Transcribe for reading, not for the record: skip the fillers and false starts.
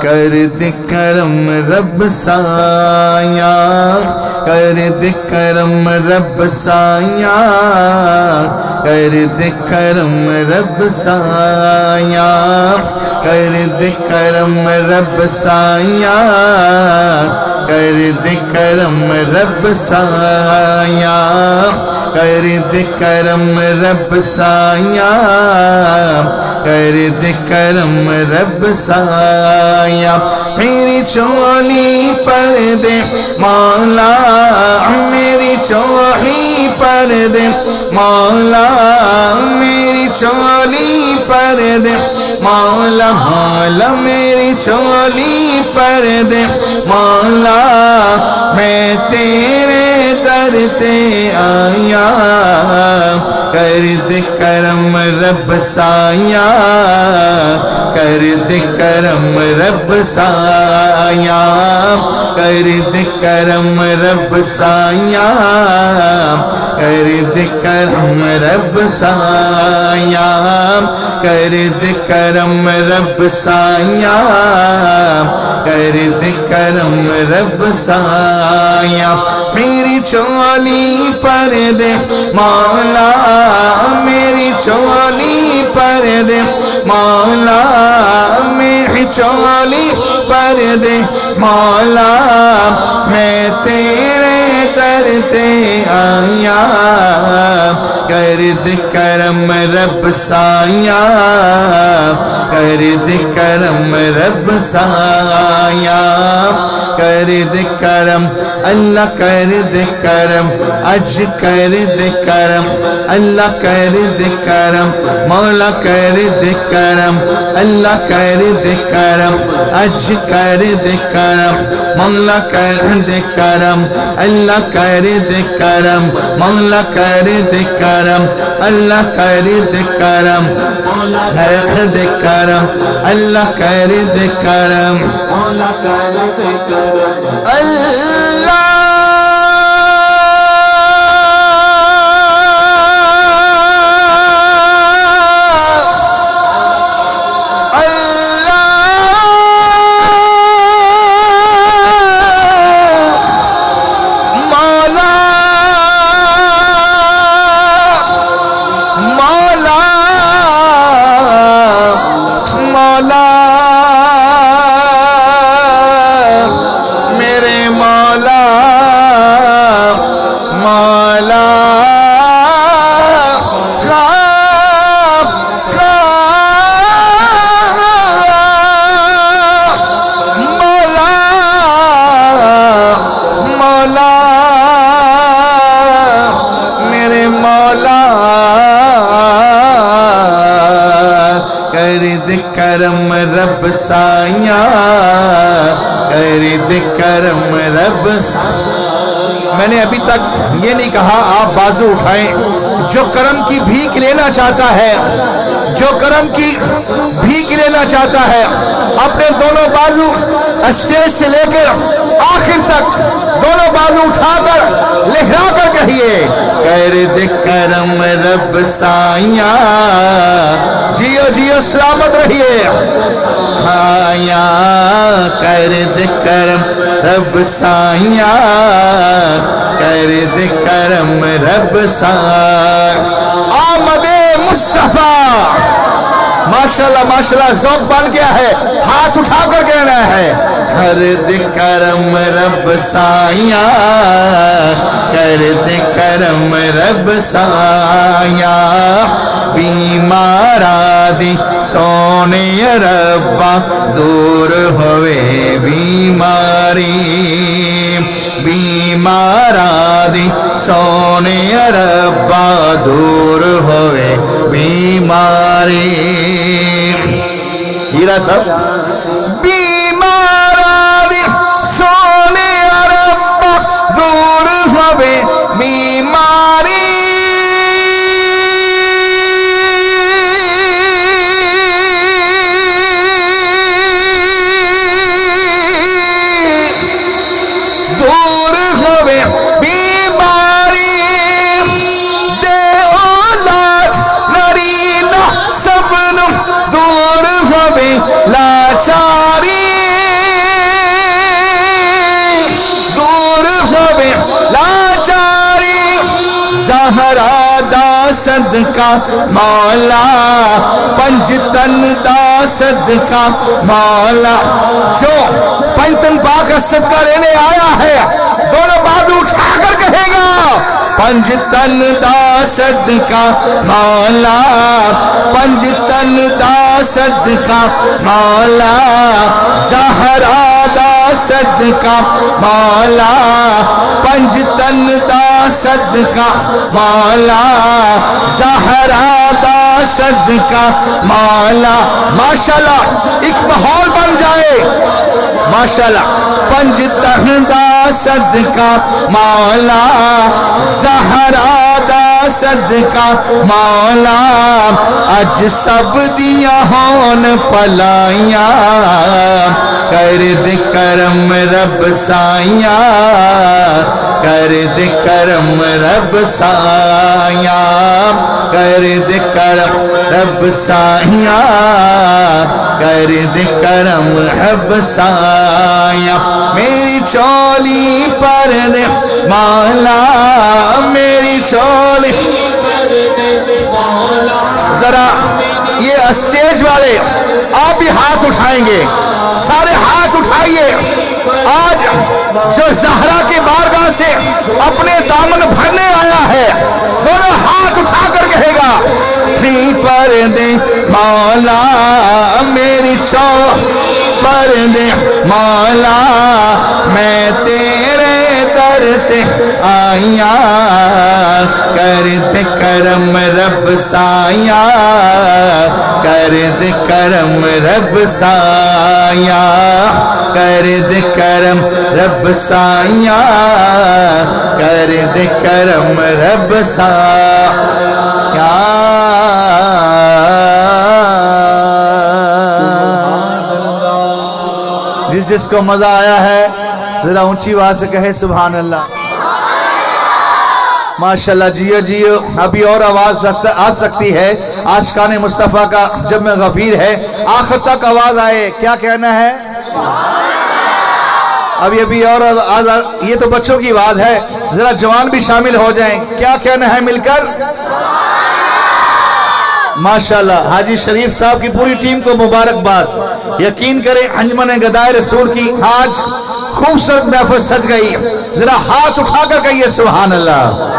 کر دے کرم رب سایہ، کر دے کرم رب سایہ، کر دے کرم رب سایہ، کر دے کرم رب سایہ، کر دے کرم رب سایہ، کر دے کرم رب سایہ، کر دے کرم رب سایہ، میری چولی پر دے مولا، میری چولی پر دے مولا، میری چولی پر دے مولا، مولا میری چولی پر دے مولا، میں تیرے در تے آیا، کر دے کرم رب سایہ، کر دے کرم رب سایہ، کر دے کرم رب سایہ، کر دے کرم رب سایہ، کر دے کرم رب سایہ، کر دے کرم رب سایہ، میری چولی پر دے مولا، میری چولی پر دے مولا، میری چولی پر دے مولا، میں تیرے در تے آیا، کر دے کرم رب سایہ، کر دے کرم رب سایہ، کر دے کرم اللہ، کر دے کرم اج، کر دے کرم اللہ، کر دے کرم مولا، کر دے کرم اللہ، کر دے کرم اج، کر دے کرم مولا، کر دے کرم اللہ، کر دے کرم مولا، کر دے کرم اللہ، کر دے کرم مولا، کر دے کرم اللہ، کر دے کرم مولا، کر دے کرم اللہ، کرم رب سایہ، کر دے کرم رب سایہ۔ میں نے ابھی تک یہ نہیں کہا آپ بازو اٹھائیں، جو کرم کی بھیک لینا چاہتا ہے، جو کرم کی بھیک لینا چاہتا ہے، اپنے دونوں بازو اسٹیج سے لے کر آخر تک دونوں بازو اٹھا کر لہرا کر کہیے، کر دے کرم رب سایہ، جیو جیو سلامت رہیے، آیا کر دے کرم رب سایہ، کر دے کرم رب سایہ۔ آمد مصطفیٰ، ماشاءاللہ ماشاءاللہ ذوق بن گیا ہے، ہاتھ اٹھا کر کہنا ہے، کر دے کرم رب سایہ، کر دے کرم رب سایہ، بیمارا دی سونے ربا دور ہوئے بیماری، بیمارا دی سونے ربا دور ہوئے بیماری، ہیرا صاحب، بیمارا دی سونے ربا دور ہوئے بیماری، دور ہوئے بیماری، دے اولاد نرینا سب دور زہرا دا صدقہ مولا پنجتن دا صدقہ مولا جو پنجتن پاک کا صدقہ لینے آیا ہے دونوں بازو اٹھا کر کہے گا پنجتن دا صدقہ مولا پنجتن دا صدقہ مولا زہرا دا صدقہ مولا پنجتن دا صدقہ مولا زہرا دا صدقہ مولا ماشاءاللہ ایک ماحول بن جائے ماشاءاللہ پنجتن دا صدقہ مولا زہرا دا صدقہ مولا اج سب دیا ہون پلائیاں کر دے کرم رب سائیاں کر دے کرم رب سائیاں کر دے کرم رب سائیاں کر دے کرم رب سائیاں میری چولی پر دے مولا میری چولی ذرا یہ اسٹیج والے آپ بھی ہاتھ اٹھائیں گے سارے ہاتھ اٹھائیے آج جو زہرا کی بارگاہ سے اپنے دامن بھرنے آیا ہے دونوں ہاتھ اٹھا کر کہے گا پر دے مولا میری پر دے مولا میں تیرے در تے آیا کر دے کرم رب سایا کر دے کرم رب سایا کر دے کرم رب سایا کر دے کرم رب سایا جس کو مزہ آیا ہے ذرا اونچی آواز سے کہے سبحان اللہ ماشاءاللہ جیو جیو ابھی اور آواز آ سکتی ہے عاشقان مصطفیٰ کا جب میں غفیر ہے آخر تک آواز آئے کیا کہنا ہے ابھی اور یہ تو بچوں کی آواز ہے ذرا جوان بھی شامل ہو جائیں کیا کہنا ہے مل کر ماشاءاللہ حاجی شریف صاحب کی پوری ٹیم کو مبارکباد یقین کریں انجمن گدائے رسول کی آج خوبصورت محفل سج گئی ذرا ہاتھ اٹھا کر کہیے سبحان اللہ